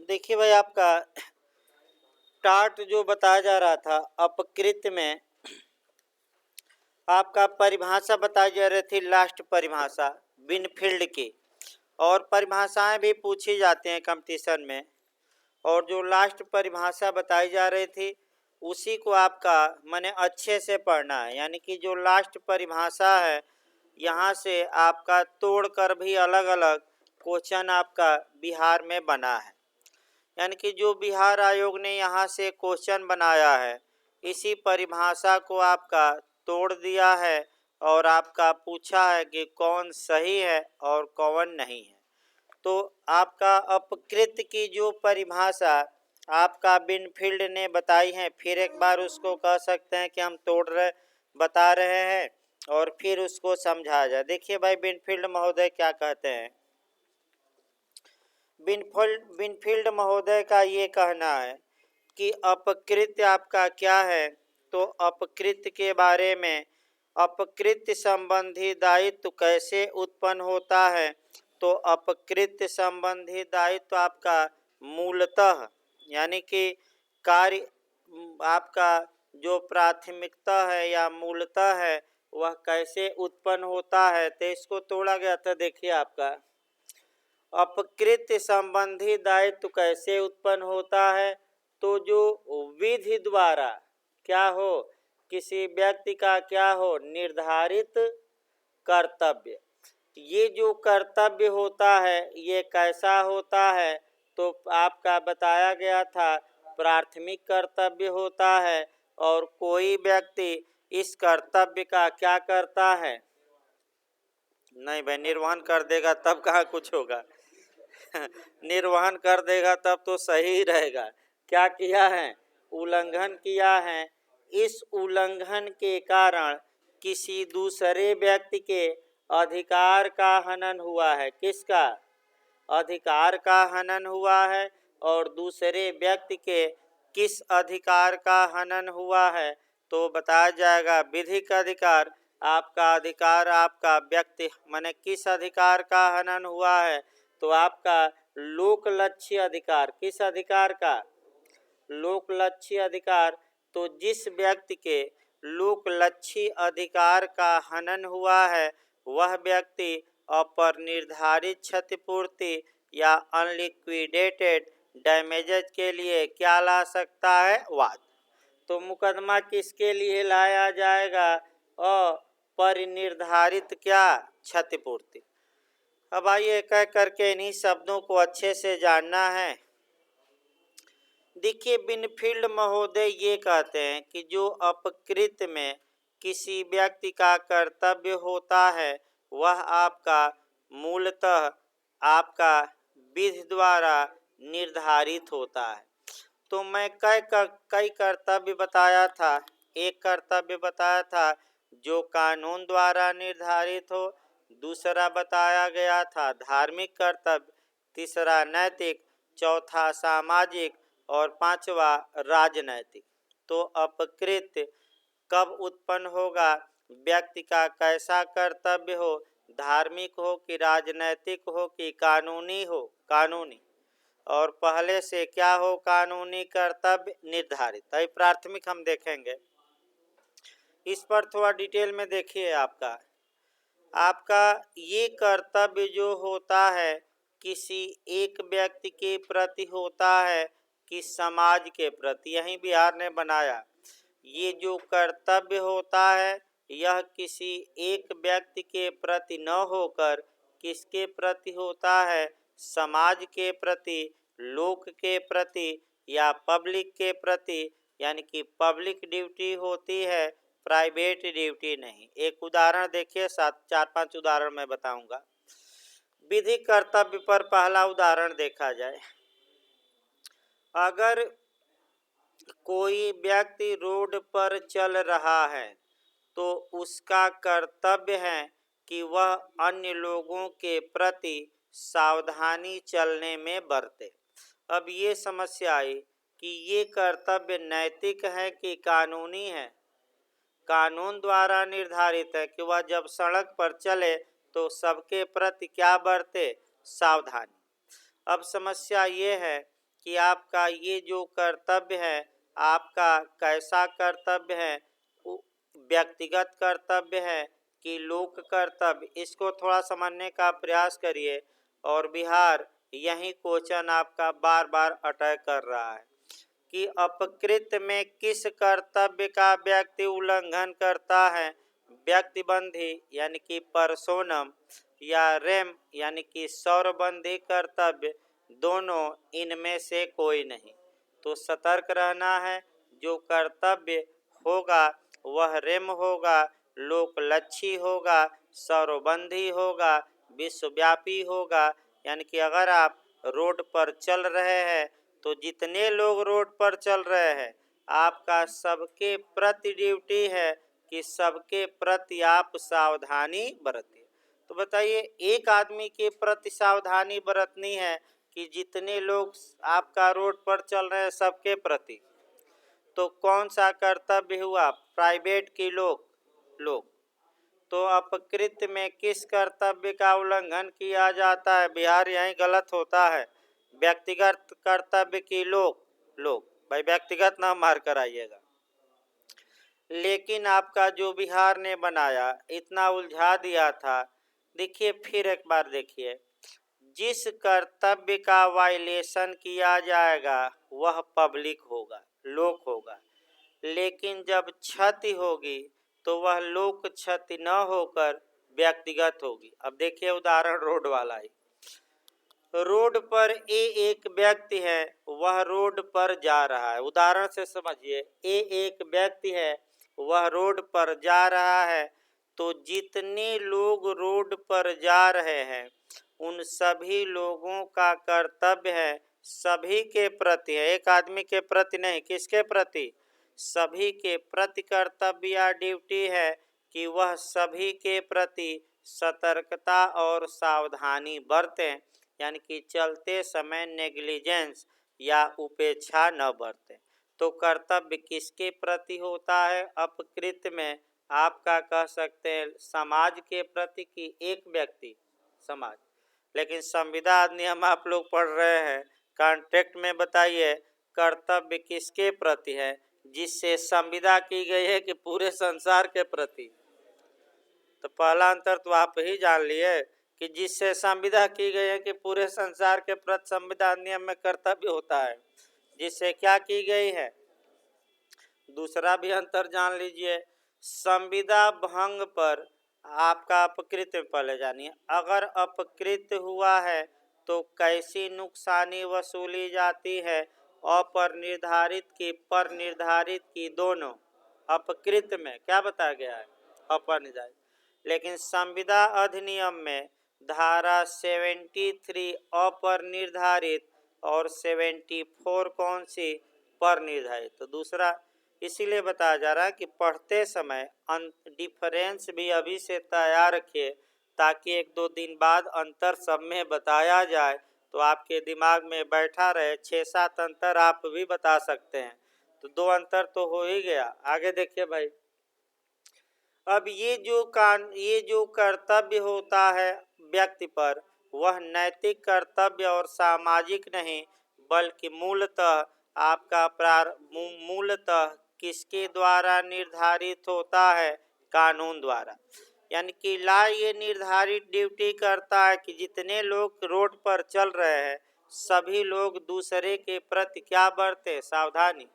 देखिए भाई, आपका टार्ट जो बताया जा रहा था अपकृत में, आपका परिभाषा बताई जा रही थी, लास्ट परिभाषा बिनफील्ड की। और परिभाषाएं भी पूछी जाती हैं कंपटीशन में, और जो लास्ट परिभाषा बताई जा रही थी उसी को आपका माने अच्छे से पढ़ना है। यानी कि जो लास्ट परिभाषा है यहाँ से आपका तोड़कर भी अलग अलग क्वेश्चन आपका बिहार में बना है। यानी कि जो बिहार आयोग ने यहाँ से क्वेश्चन बनाया है इसी परिभाषा को आपका तोड़ दिया है और आपका पूछा है कि कौन सही है और कौन नहीं है। तो आपका अपकृत की जो परिभाषा आपका बिनफील्ड ने बताई है, फिर एक बार उसको कह सकते हैं कि हम बता रहे हैं और फिर उसको समझाया जाए। देखिए भाई, बिनफील्ड महोदय क्या कहते हैं। बिनफील्ड महोदय का ये कहना है कि अपकृत आपका क्या है। तो अपकृत के बारे में, अपकृत संबंधी दायित्व कैसे उत्पन्न होता है। तो अपकृत संबंधी दायित्व आपका मूलतः यानी कि कार्य आपका जो प्राथमिकता है या मूलतः है वह कैसे उत्पन्न होता है, तो इसको तोड़ा गया था। देखिए आपका अपकृत संबंधी दायित्व कैसे उत्पन्न होता है। तो जो विधि द्वारा क्या हो, किसी व्यक्ति का क्या हो, निर्धारित कर्तव्य। ये जो कर्तव्य होता है ये कैसा होता है। तो आपका बताया गया था प्राथमिक कर्तव्य होता है, और कोई व्यक्ति इस कर्तव्य का क्या करता है, नहीं भाई निर्वहन कर देगा तब कहाँ कुछ होगा निर्वहन कर देगा तब तो सही रहेगा। क्या किया है, उल्लंघन किया है। इस उल्लंघन के कारण किसी दूसरे व्यक्ति के अधिकार का हनन हुआ है। किसका अधिकार का हनन हुआ है, और दूसरे व्यक्ति के किस अधिकार का हनन हुआ है तो बताया जाएगा विधिक अधिकार। आपका अधिकार आपका व्यक्ति माने किस अधिकार का हनन हुआ है, तो आपका लोकलक्ष्य अधिकार। किस अधिकार का, लोकलक्ष्य अधिकार। तो जिस व्यक्ति के लोकलक्ष्य अधिकार का हनन हुआ है वह व्यक्ति अपर निर्धारित क्षतिपूर्ति या अनलिक्विडेटेड डैमेजेज के लिए क्या ला सकता है, वाद। तो मुकदमा किसके लिए लाया जाएगा, अपरिनिर्धारित क्या, क्षतिपूर्ति। अब आइए कह करके इन्हीं शब्दों को अच्छे से जानना है। देखिए, बिनफील्ड महोदय ये कहते हैं कि जो अपकृत में किसी व्यक्ति का कर्तव्य होता है वह आपका मूलतः आपका विधि द्वारा निर्धारित होता है। तो मैं कई कर्तव्य बताया था। एक कर्तव्य बताया था जो कानून द्वारा निर्धारित हो, दूसरा बताया गया था धार्मिक कर्तव्य, तीसरा नैतिक, चौथा सामाजिक और पांचवा राजनैतिक। तो अपकृत कब उत्पन्न होगा, व्यक्ति का कैसा कर्तव्य हो, धार्मिक हो कि राजनैतिक हो कि कानूनी हो, कानूनी, और पहले से क्या हो, कानूनी कर्तव्य निर्धारित है। प्राथमिक हम देखेंगे, इस पर थोड़ा डिटेल में देखिए। आपका ये कर्तव्य जो होता है किसी एक व्यक्ति के प्रति होता है कि समाज के प्रति। यही बिहार ने बनाया, ये जो कर्तव्य होता है यह किसी एक व्यक्ति के प्रति न होकर किसके प्रति होता है, समाज के प्रति, लोक के प्रति या पब्लिक के प्रति। यानी कि पब्लिक ड्यूटी होती है, प्राइवेट ड्यूटी नहीं। एक उदाहरण देखिए, 4-5 उदाहरण मैं बताऊंगा। विधिक कर्तव्य पर पहला उदाहरण देखा जाए। अगर कोई व्यक्ति रोड पर चल रहा है तो उसका कर्तव्य है कि वह अन्य लोगों के प्रति सावधानी चलने में बरते। अब ये समस्या आई कि ये कर्तव्य नैतिक है कि कानूनी है। कानून द्वारा निर्धारित है कि वह जब सड़क पर चले तो सबके प्रति क्या बरते, सावधानी। अब समस्या ये है कि आपका ये जो कर्तव्य है, आपका कैसा कर्तव्य है, व्यक्तिगत कर्तव्य है कि लोक कर्तव्य, इसको थोड़ा समझने का प्रयास करिए। और बिहार यही क्वेश्चन आपका बार बार अटैक कर रहा है कि अपकृत में किस कर्तव्य का व्यक्ति उल्लंघन करता है, व्यक्तिबंधी यानी कि पर्सोनम या रेम यानी कि सौरबंधी कर्तव्य, दोनों इनमें से कोई नहीं। तो सतर्क रहना है। जो कर्तव्य होगा वह रेम होगा, लोकलक्षी होगा, सौरबंधी होगा, विश्वव्यापी होगा। यानी कि अगर आप रोड पर चल रहे हैं तो जितने लोग रोड पर चल रहे हैं, आपका सबके प्रति ड्यूटी है कि सबके प्रति आप सावधानी बरतिए। तो बताइए, एक आदमी के प्रति सावधानी बरतनी है कि जितने लोग आपका रोड पर चल रहे हैं सबके प्रति? तो कौन सा कर्तव्य हुआ, प्राइवेट की लोग? तो अपकृत्य में किस कर्तव्य का उल्लंघन किया जाता है? बिहार यही गलत होता है। व्यक्तिगत कर्तव्य की लोग भाई व्यक्तिगत ना मार कर आइएगा। लेकिन आपका जो बिहार ने बनाया इतना उलझा दिया था। देखिए फिर एक बार देखिए, जिस कर्तव्य का वायलेशन किया जाएगा वह पब्लिक होगा, लोक होगा। लेकिन जब क्षति होगी तो वह लोक क्षति न होकर व्यक्तिगत होगी। अब देखिए उदाहरण रोड वाला ही। रोड पर एक व्यक्ति है, वह रोड पर जा रहा है। उदाहरण से समझिए, एक व्यक्ति है, वह रोड पर जा रहा है। तो जितने लोग रोड पर जा रहे हैं उन सभी लोगों का कर्तव्य है, सभी के प्रति है, एक आदमी के प्रति नहीं, किसके प्रति? सभी के प्रति कर्तव्य या ड्यूटी है कि वह सभी के प्रति सतर्कता और सावधानी बरतें। यानी कि चलते समय नेग्लिजेंस या उपेक्षा न बरतें। तो कर्तव्य किसके प्रति होता है अपकृत्य में? आपका कह सकते हैं समाज के प्रति कि एक व्यक्ति, समाज। लेकिन संविदा अधिनियम आप लोग पढ़ रहे हैं, कॉन्टेक्स्ट में बताइए कर्तव्य किसके प्रति है, जिससे संविदा की गई है कि पूरे संसार के प्रति? तो पहला अंतर तो आप ही जान लिए कि जिससे संविदा की गई है कि पूरे संसार के प्रति संविदा अधिनियम में कर्तव्य होता है, जिससे क्या की गई है। दूसरा भी अंतर जान लीजिए, संविदा भंग पर आपका अपकृत्य पहले जानिए। अगर अपकृत्य हुआ है तो कैसी नुकसानी वसूली जाती है? अपर निर्धारित की दोनों। अपकृत्य में क्या बताया गया है? अपर निर्धारित। लेकिन संविदा अधिनियम में धारा 73 अपर निर्धारित और 74 कौन सी? पर निर्धारित। तो दूसरा इसीलिए बताया जा रहा है कि पढ़ते समय डिफरेंस भी अभी से तैयार रखिए, ताकि एक दो दिन बाद अंतर सब में बताया जाए तो आपके दिमाग में बैठा रहे। 6-7 अंतर आप भी बता सकते हैं, तो 2 अंतर तो हो ही गया। आगे देखिए भाई, अब ये जो कर्तव्य होता है व्यक्ति पर, वह नैतिक कर्तव्य और सामाजिक नहीं, बल्कि मूलतः किसके द्वारा निर्धारित होता है? कानून द्वारा। यानी कि ला ये निर्धारित ड्यूटी करता है कि जितने लोग रोड पर चल रहे हैं सभी लोग दूसरे के प्रति क्या बरते? सावधानी।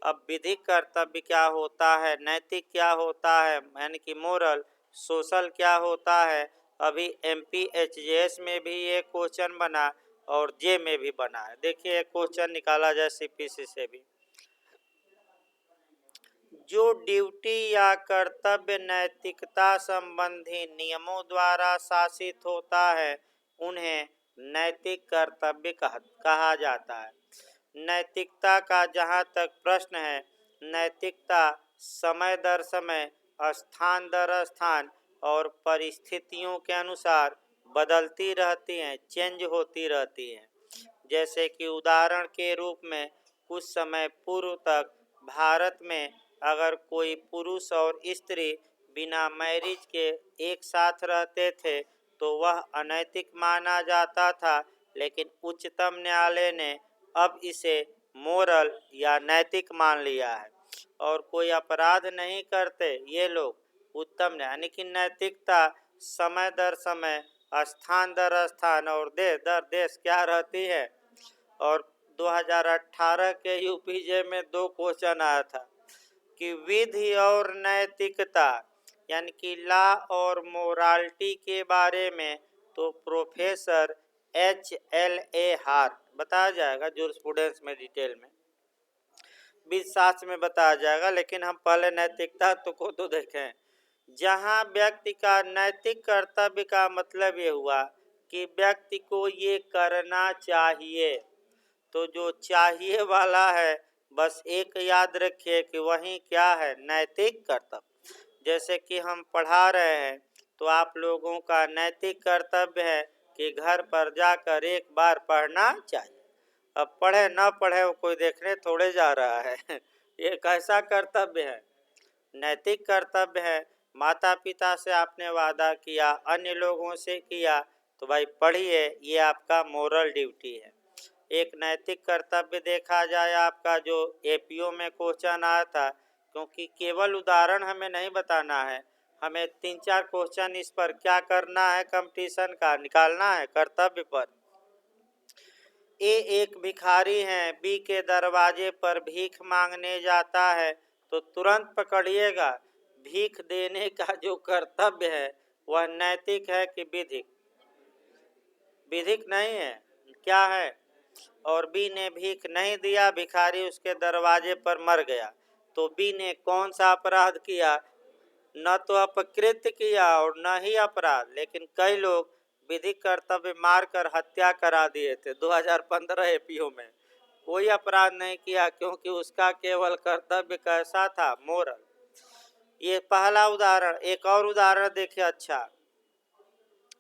अब विधिक कर्तव्य क्या होता है, नैतिक क्या होता है, यानी कि मोरल, सोशल क्या होता है? अभी MPHJS में भी ये क्वेश्चन बना और जे में भी बना है। देखिए एक क्वेश्चन निकाला जाए CPC से भी। जो ड्यूटी या कर्तव्य नैतिकता संबंधी नियमों द्वारा शासित होता है उन्हें नैतिक कर्तव्य कहा जाता है। नैतिकता का जहाँ तक प्रश्न है, नैतिकता समय दर समय, स्थान दर स्थान और परिस्थितियों के अनुसार बदलती रहती हैं, चेंज होती रहती हैं। जैसे कि उदाहरण के रूप में कुछ समय पूर्व तक भारत में अगर कोई पुरुष और स्त्री बिना मैरिज के एक साथ रहते थे तो वह अनैतिक माना जाता था। लेकिन उच्चतम न्यायालय ने अब इसे मोरल या नैतिक मान लिया है और कोई अपराध नहीं करते ये लोग उत्तम है। यानी कि नैतिकता समय दर समय, स्थान दर स्थान और देश दर देश क्या रहती है। और 2018 के यूपीजे में 2 क्वेश्चन आया था कि विधि और नैतिकता यानी कि लॉ और मोरालिटी के बारे में, तो प्रोफेसर HLA हार्ट बताया जाएगा जूरिस्प्रूडेंस में डिटेल में, विधिशास्त्र में बताया जाएगा। लेकिन हम पहले नैतिकता को तो देखें। जहाँ व्यक्ति का नैतिक कर्तव्य का मतलब ये हुआ कि व्यक्ति को ये करना चाहिए, तो जो चाहिए वाला है बस एक याद रखिए कि वही क्या है, नैतिक कर्तव्य। जैसे कि हम पढ़ा रहे हैं तो आप लोगों का नैतिक कर्तव्य है कि घर पर जाकर एक बार पढ़ना चाहिए। अब पढ़े न पढ़े वो कोई देखने थोड़े जा रहा है ये कैसा कर्तव्य है, नैतिक कर्तव्य है। माता पिता से आपने वादा किया, अन्य लोगों से किया, तो भाई पढ़िए, ये आपका मोरल ड्यूटी है। एक नैतिक कर्तव्य देखा जाए आपका जो एपीओ में क्वेश्चन आया था, क्योंकि केवल उदाहरण हमें नहीं बताना है, हमें 3-4 क्वेश्चन इस पर क्या करना है, कंपटीशन का निकालना है कर्तव्य पर। ए एक भिखारी हैं, बी के दरवाजे पर भीख मांगने जाता है, तो तुरंत पकड़िएगा भीख देने का जो कर्तव्य है वह नैतिक है कि विधिक? विधिक नहीं है, क्या है? और बी ने भीख नहीं दिया, भिखारी उसके दरवाजे पर मर गया, तो बी ने कौन सा अपराध किया? न तो अपकृत्य किया और न ही अपराध। लेकिन कई लोग विधिक कर्तव्य मारकर हत्या करा दिए थे 2015 एपीओ में, कोई अपराध नहीं किया क्योंकि उसका केवल कर्तव्य कैसा था, मोरल। ये पहला उदाहरण। एक और उदाहरण देखिए, अच्छा,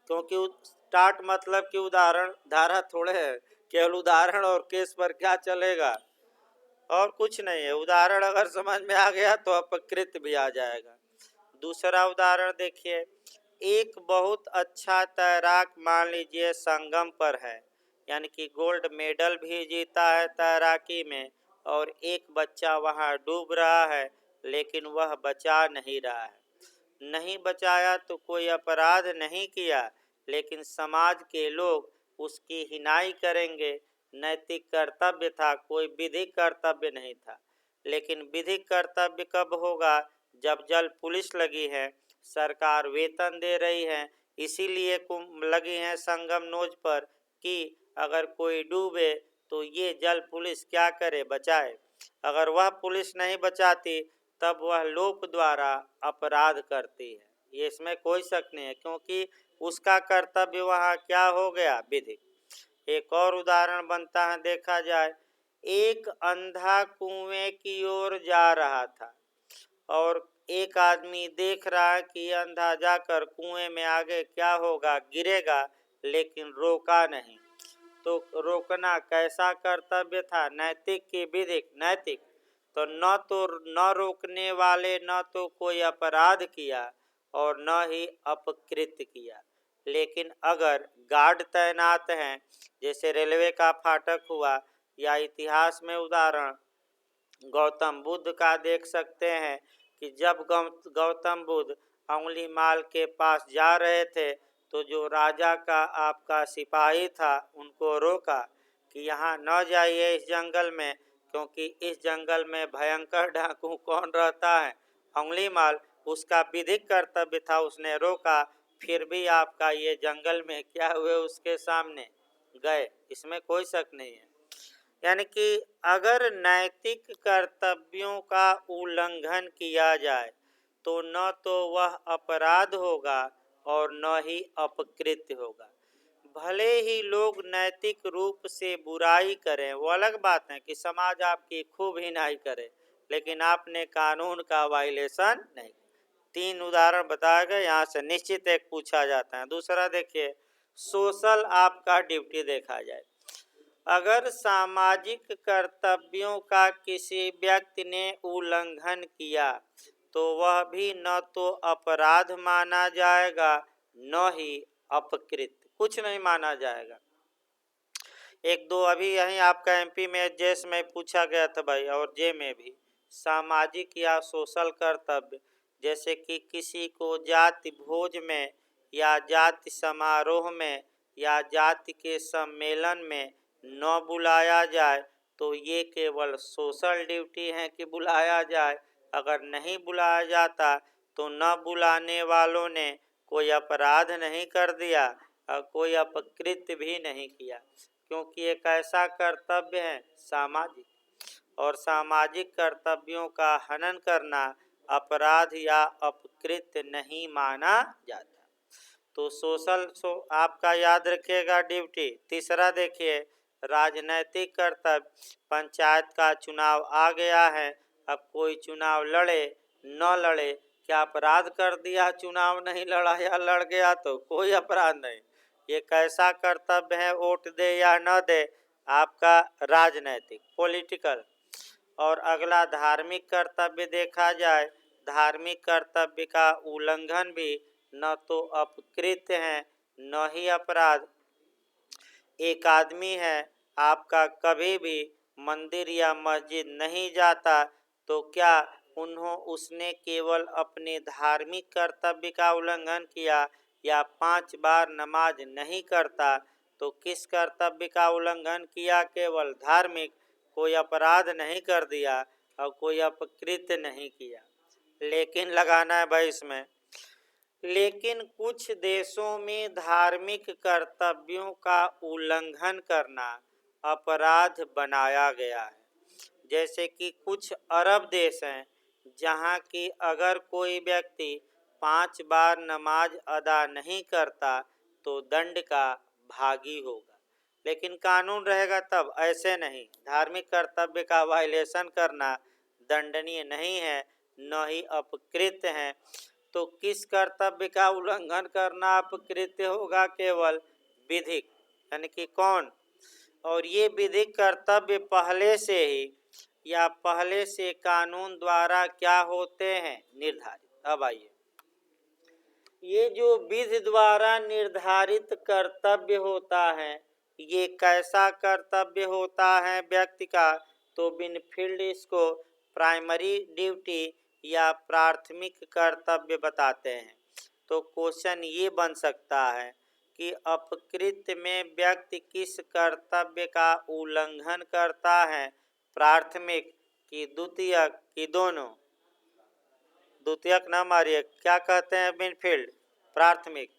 क्योंकि स्टार्ट मतलब कि उदाहरण धारा थोड़े है, केवल उदाहरण और केस पर क्या चलेगा, और कुछ नहीं है। उदाहरण अगर समझ में आ गया तो अपकृत्य भी आ जाएगा। दूसरा उदाहरण देखिए, एक बहुत अच्छा तैराक मान लीजिए संगम पर है, यानी कि गोल्ड मेडल भी जीता है तैराकी में, और एक बच्चा वहां डूब रहा है लेकिन वह बचा नहीं रहा है। नहीं बचाया तो कोई अपराध नहीं किया, लेकिन समाज के लोग उसकी हिनाई करेंगे, नैतिक कर्तव्य था, कोई विधिक कर्तव्य नहीं था। लेकिन विधिक कर्तव्य कब होगा? जब जल पुलिस लगी है, सरकार वेतन दे रही है, इसीलिए लगी है संगम नोज पर कि अगर कोई डूबे तो ये जल पुलिस क्या करे, बचाए। अगर वह पुलिस नहीं बचाती तब वह लोक द्वारा अपराध करती है, ये इसमें कोई शक नहीं है, क्योंकि उसका कर्तव्य वहाँ क्या हो गया, विधिक। एक और उदाहरण बनता है, देखा जाए, एक अंधा कुएं की ओर जा रहा था और एक आदमी देख रहा है कि अंधा जाकर कुएं में आगे क्या होगा, गिरेगा, लेकिन रोका नहीं। तो रोकना कैसा कर्तव्य था, नैतिक कि विधिक? नैतिक। तो न रोकने वाले न तो कोई अपराध किया और न ही अपकृत्य किया। लेकिन अगर गार्ड तैनात हैं, जैसे रेलवे का फाटक हुआ, या इतिहास में उदाहरण गौतम बुद्ध का देख सकते हैं कि जब गौतम बुद्ध अंगुली माल के पास जा रहे थे तो जो राजा का आपका सिपाही था उनको रोका कि यहाँ न जाइए इस जंगल में, क्योंकि इस जंगल में भयंकर डाकू कौन रहता है, अंगुली माल। उसका विधिक कर्तव्य था, उसने रोका, फिर भी आपका ये जंगल में क्या हुए, उसके सामने गए, इसमें कोई शक नहीं है। यानी कि अगर नैतिक कर्तव्यों का उल्लंघन किया जाए तो न तो वह अपराध होगा और न ही अपकृत्य होगा। भले ही लोग नैतिक रूप से बुराई करें, वो अलग बात है कि समाज आपकी खूब हिनाई करे, लेकिन आपने कानून का वायलेशन नहीं। 3 उदाहरण बताए गए, यहाँ से निश्चित एक पूछा जाता है। दूसरा देखिए, सोशल आपका ड्यूटी देखा जाए, अगर सामाजिक कर्तव्यों का किसी व्यक्ति ने उल्लंघन किया तो वह भी न तो अपराध माना जाएगा न ही अपकृत्य, कुछ नहीं माना जाएगा। एक दो अभी यहीं आपका एमपी में जेस में पूछा गया था भाई, और जे में भी। सामाजिक या सोशल कर्तव्य, जैसे कि किसी को जाति भोज में या जाति समारोह में या जाति के सम्मेलन में न बुलाया जाए, तो ये केवल सोशल ड्यूटी है कि बुलाया जाए। अगर नहीं बुलाया जाता तो न बुलाने वालों ने कोई अपराध नहीं कर दिया और कोई अपकृत्य भी नहीं किया, क्योंकि एक ऐसा कर्तव्य है सामाजिक, और सामाजिक कर्तव्यों का हनन करना अपराध या अपकृत्य नहीं माना जाता। तो सोशल आपका याद रखिएगा ड्यूटी। तीसरा देखिए, राजनैतिक कर्तव्य। पंचायत का चुनाव आ गया है, अब कोई चुनाव लड़े न लड़े, क्या अपराध कर दिया, चुनाव नहीं लड़ा या लड़ गया तो कोई अपराध नहीं। ये कैसा कर्तव्य है, वोट दे या न दे, आपका राजनैतिक पॉलिटिकल। और अगला धार्मिक कर्तव्य देखा जाए, धार्मिक कर्तव्य का उल्लंघन भी न तो अपकृत्य है न ही अपराध। एक आदमी है आपका कभी भी मंदिर या मस्जिद नहीं जाता, तो क्या उसने केवल अपने धार्मिक कर्तव्य का उल्लंघन किया, या 5 बार नमाज नहीं करता तो किस कर्तव्य का उल्लंघन किया, केवल धार्मिक, कोई अपराध नहीं कर दिया और कोई अपकृत्य नहीं किया। लेकिन लगाना है भाई इसमें, लेकिन कुछ देशों में धार्मिक कर्तव्यों का उल्लंघन करना अपराध बनाया गया है। जैसे कि कुछ अरब देश हैं जहाँ की अगर कोई व्यक्ति 5 बार नमाज अदा नहीं करता तो दंड का भागी होगा, लेकिन कानून रहेगा तब, ऐसे नहीं। धार्मिक कर्तव्य का वायलेशन करना दंडनीय नहीं है, न ही अपकृत्य है। तो किस कर्तव्य का उल्लंघन करना अपकृत्य होगा, केवल विधिक, यानी कि कौन, और ये विधिक कर्तव्य पहले से ही या पहले से कानून द्वारा क्या होते हैं, निर्धारित। अब आइए, ये जो विधि द्वारा निर्धारित कर्तव्य होता है, ये कैसा कर्तव्य होता है व्यक्ति का, तो बिनफील्ड इसको प्राइमरी ड्यूटी या प्राथमिक कर्तव्य बताते हैं। तो क्वेश्चन ये बन सकता है कि अपकृत्य में व्यक्ति किस कर्तव्य का उल्लंघन करता है, प्राथमिक कि द्वितीयक कि दोनों। द्वितीयक न मारिए, क्या कहते हैं बिनफील्ड, प्राथमिक।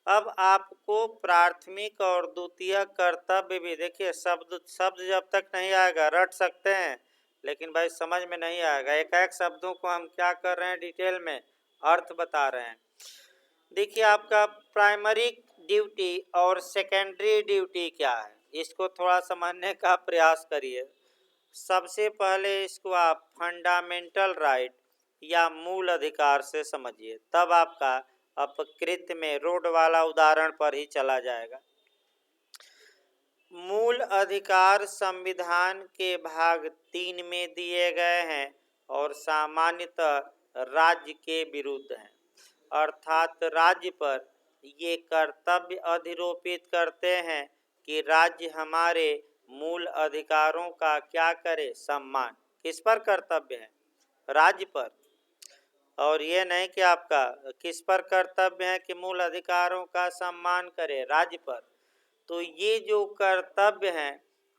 अब आपको प्राथमिक और द्वितीयक कर्तव्य भी देखिए, शब्द जब तक नहीं आएगा रट सकते हैं, लेकिन भाई समझ में नहीं आएगा। एक एक शब्दों को हम क्या कर रहे हैं, डिटेल में अर्थ बता रहे हैं। देखिए आपका प्राइमरी ड्यूटी और सेकेंडरी ड्यूटी क्या है, इसको थोड़ा समझने का प्रयास करिए। सबसे पहले इसको आप फंडामेंटल राइट या मूल अधिकार से समझिए, तब आपका अपकृत्य में रोड वाला उदाहरण पर ही चला जाएगा। मूल अधिकार संविधान के भाग 3 में दिए गए हैं और सामान्यतः राज्य के विरुद्ध हैं, अर्थात राज्य पर ये कर्तव्य अधिरोपित करते हैं कि राज्य हमारे मूल अधिकारों का क्या करे, सम्मान। किस पर कर्तव्य है, राज्य पर, और ये नहीं कि आपका किस पर कर्तव्य है कि मूल अधिकारों का सम्मान करे, राज्य पर। तो ये जो कर्तव्य है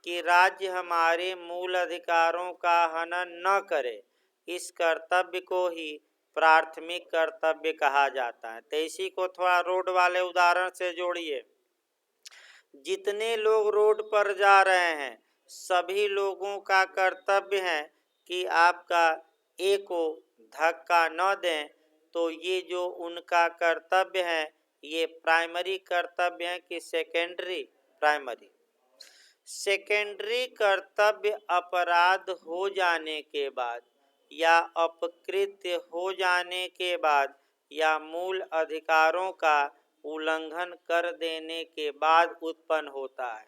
कि राज्य हमारे मूल अधिकारों का हनन न करे, इस कर्तव्य को ही प्राथमिक कर्तव्य कहा जाता है। तो इसी को थोड़ा रोड वाले उदाहरण से जोड़िए। जितने लोग रोड पर जा रहे हैं, सभी लोगों का कर्तव्य है कि आपका एक को धक्का न दें, तो ये जो उनका कर्तव्य है, ये प्राइमरी कर्तव्य है कि सेकेंडरी, प्राइमरी। सेकेंडरी कर्तव्य अपराध हो जाने के बाद या अपकृत्य हो जाने के बाद या मूल अधिकारों का उल्लंघन कर देने के बाद उत्पन्न होता है,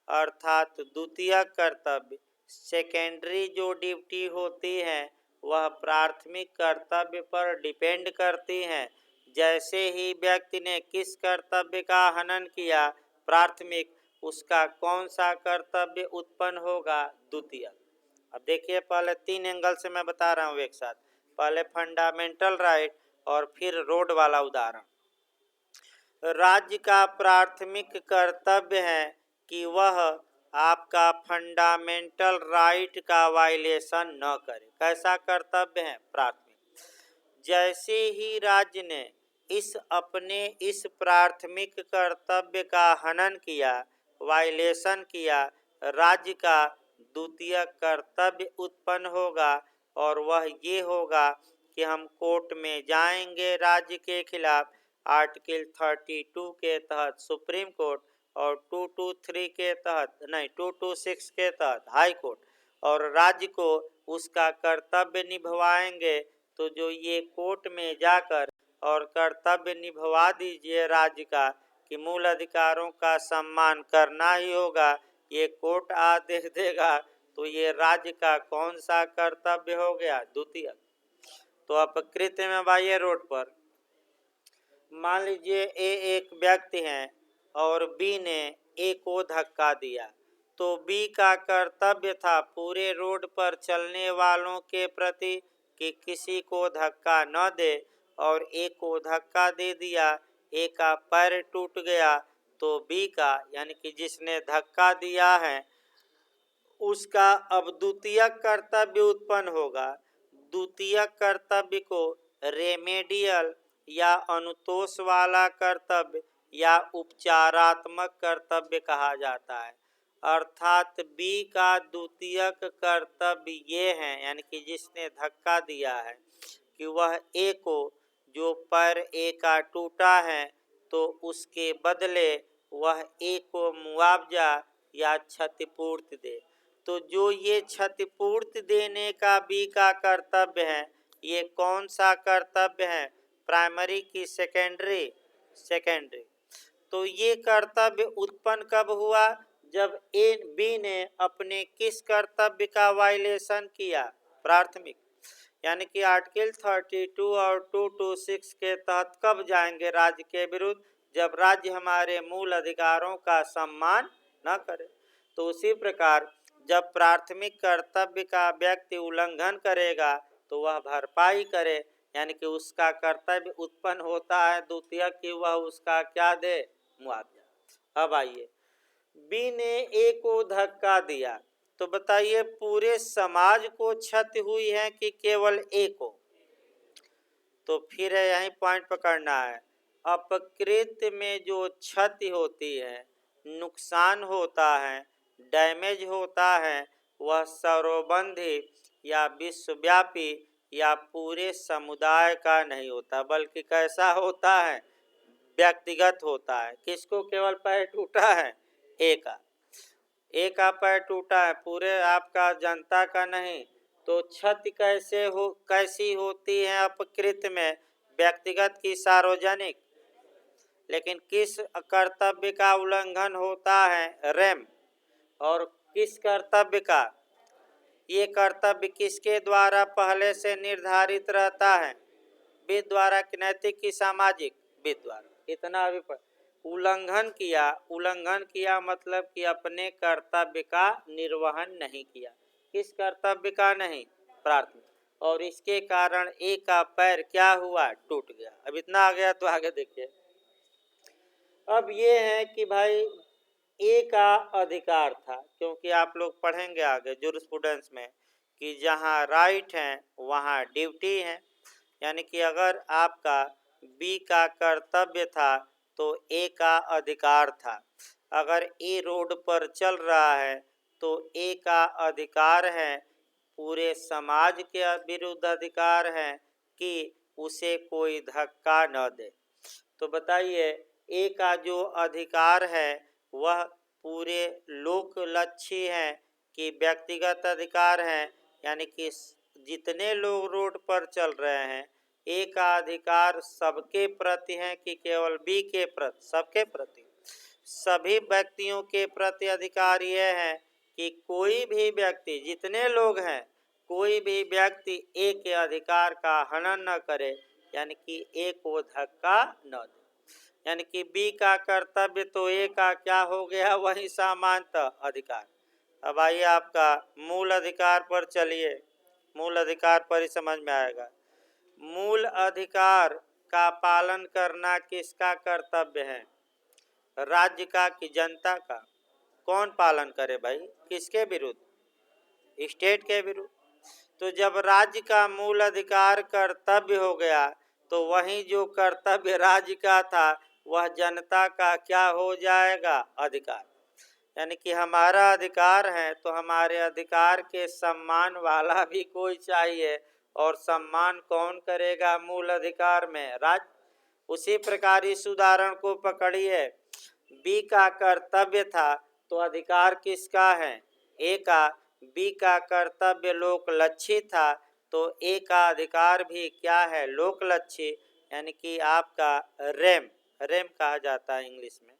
अर्थात द्वितीय कर्तव्य। सेकेंडरी जो ड्यूटी होती है वह प्राथमिक कर्तव्य पर डिपेंड करती हैं। जैसे ही व्यक्ति ने किस कर्तव्य का हनन किया, प्राथमिक, उसका कौन सा कर्तव्य उत्पन्न होगा? द्वितीय। अब देखिए, पहले 3 एंगल से मैं बता रहा हूँ एक साथ। पहले फंडामेंटल राइट और फिर रोड वाला उदाहरण। राज्य का प्राथमिक कर्तव्य है कि वह आपका फंडामेंटल राइट का वायलेशन न करे। कैसा कर्तव्य है? प्राथमिक। जैसे ही राज्य ने इस प्राथमिक कर्तव्य का हनन किया, वायलेशन किया, राज्य का द्वितीय कर्तव्य उत्पन्न होगा और वह ये होगा कि हम कोर्ट में जाएंगे राज्य के खिलाफ। आर्टिकल 32 के तहत सुप्रीम कोर्ट और 223 के तहत नहीं 226 के तहत हाई कोर्ट, और राज्य को उसका कर्तव्य निभवाएंगे। तो जो ये कोर्ट में जाकर और कर्तव्य निभवा दीजिए राज्य का कि मूल अधिकारों का सम्मान करना ही होगा, ये कोर्ट आदेश देगा, तो ये राज्य का कौन सा कर्तव्य हो गया? द्वितीय। तो अपकृत्य में बाह्य रोड पर मान लीजिए ए एक व्यक्ति है और बी ने ए को धक्का दिया, तो बी का कर्तव्य था पूरे रोड पर चलने वालों के प्रति कि किसी को धक्का न दे, और ए को धक्का दे दिया, ए का पैर टूट गया, तो बी का यानी कि जिसने धक्का दिया है उसका अब द्वितीय कर्तव्य उत्पन्न होगा। द्वितीय कर्तव्य को रेमेडियल या अनुतोष वाला कर्तव्य या उपचारात्मक कर्तव्य कहा जाता है। अर्थात बी का द्वितीय कर्तव्य ये है, यानी कि जिसने धक्का दिया है, कि वह ए को, जो पैर ए का टूटा है, तो उसके बदले वह ए को मुआवजा या क्षतिपूर्ति दे। तो जो ये क्षतिपूर्ति देने का बी का कर्तव्य है, ये कौन सा कर्तव्य है? प्राइमरी की सेकेंडरी? सेकेंडरी। तो ये कर्तव्य उत्पन्न कब हुआ? जब बी ने अपने किस कर्तव्य का वायलेशन किया? प्राथमिक। यानी कि आर्टिकल 32 और 226 के तहत कब जाएंगे राज्य के विरुद्ध? जब राज्य हमारे मूल अधिकारों का सम्मान न करे। तो उसी प्रकार जब प्राथमिक कर्तव्य का व्यक्ति उल्लंघन करेगा तो वह भरपाई करे, यानी कि उसका कर्तव्य उत्पन्न होता है द्वितीय कि वह उसका क्या दे? मुआवजा। अब आइए, बी ने ए को धक्का दिया, तो बताइए पूरे समाज को क्षति हुई है कि केवल ए को? तो फिर यही पॉइंट पकड़ना है। अपकृत्य में जो क्षति होती है, नुकसान होता है, डैमेज होता है, वह सर्वबंधी या विश्वव्यापी या पूरे समुदाय का नहीं होता, बल्कि कैसा होता है? व्यक्तिगत होता है। किसको केवल पैर टूटा है? ए का। ए का पैर टूटा है, पूरे आपका जनता का नहीं। तो क्षति कैसी होती है अपकृत्य में? व्यक्तिगत की सार्वजनिक? लेकिन किस कर्तव्य का उल्लंघन होता है? रेम। और किस कर्तव्य का? ये कर्तव्य किसके द्वारा पहले से निर्धारित रहता है? विद द्वारा कि नैतिक की सामाजिक? विद द्वारा। इतना भी उल्लंघन किया मतलब कि अपने कर्तव्य का निर्वहन नहीं किया। किस कर्तव्य का नहीं? प्राथमिक। और इसके कारण ए का पैर क्या हुआ? टूट गया। अब इतना आ गया, तो आगे देखिए। अब ये है कि भाई ए का अधिकार था, क्योंकि आप लोग पढ़ेंगे आगे जूरिस्प्रूडेंस में कि जहाँ राइट है वहाँ ड्यूटी है। यानी कि अगर आपका बी का कर्तव्य था तो ए का अधिकार था। अगर ए रोड पर चल रहा है तो ए का अधिकार है, पूरे समाज के विरुद्ध अधिकार है कि उसे कोई धक्का न दे। तो बताइए, ए का जो अधिकार है वह पूरे लोकलक्षी है कि व्यक्तिगत अधिकार है? यानी कि जितने लोग रोड पर चल रहे हैं, ए का अधिकार सबके प्रति है कि केवल बी के प्रति? सबके प्रति। सभी व्यक्तियों के प्रति अधिकार यह है कि कोई भी व्यक्ति, जितने लोग हैं, कोई भी व्यक्ति ए के अधिकार का हनन न करे, यानी कि ए को धक्का न दे। यानी कि बी का कर्तव्य तो ए का क्या हो गया, वही सामान्यतः अधिकार। अब आइए आपका मूल अधिकार पर चलिए, मूल अधिकार पर ही समझ में आएगा। मूल अधिकार का पालन करना किसका कर्तव्य है? राज्य का कि जनता का? कौन पालन करे भाई? किसके विरुद्ध? स्टेट के विरुद्ध। तो जब राज्य का मूल अधिकार कर्तव्य हो गया तो वही जो कर्तव्य राज्य का था वह जनता का क्या हो जाएगा? अधिकार। यानी कि हमारा अधिकार है तो हमारे अधिकार के सम्मान वाला भी कोई चाहिए, और सम्मान कौन करेगा मूल अधिकार में? राज्य। उसी प्रकार इस उदाहरण को पकड़िए, बी का कर्तव्य था तो अधिकार किसका है? ए का। बी का कर्तव्य लोकलक्षी था तो ए का अधिकार भी क्या है? लोकलक्षी। यानी कि आपका रेम, रेम कहा जाता है इंग्लिश में।